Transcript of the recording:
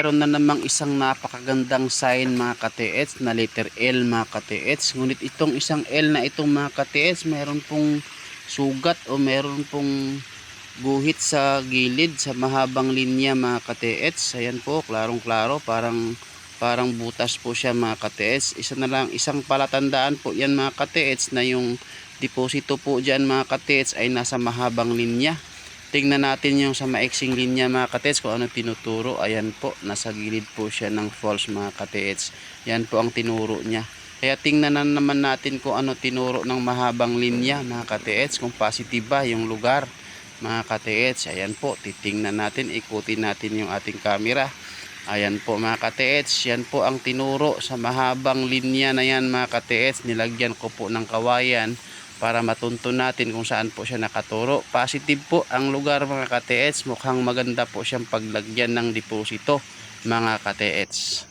mayroon na namang isang napakagandang sign mga ka-TH na letter L mga ka-TH. Ngunit itong isang L na itong mga ka-TH, mayroon pong sugat o mayroon pong guhit sa gilid sa mahabang linya mga ka-TH. Ayan po, klarong klaro, parang butas po siya mga ka-TH. Isang palatandaan po yan mga ka-TH na yung deposito po dyan mga ka-TH ay nasa mahabang linya. Tingnan natin yung sa maiksing linya mga ka-TH kung ano tinuturo. Ayan po, nasa gilid po siya ng false mga ka-TH. Yan po ang tinuro niya. Kaya tingnan na naman natin kung ano tinuro ng mahabang linya mga ka-TH, kung positive ba yung lugar mga ka-TH. Ayan po, titingnan natin, ikutin natin yung ating camera. Ayan po mga ka-TH, yan po ang tinuro sa mahabang linya na yan mga ka-TH. Nilagyan ko po ng kawayan para matunto natin kung saan po siya nakaturo. Positive po ang lugar mga ka-TH. Mukhang maganda po siyang paglagyan ng deposito mga ka-TH.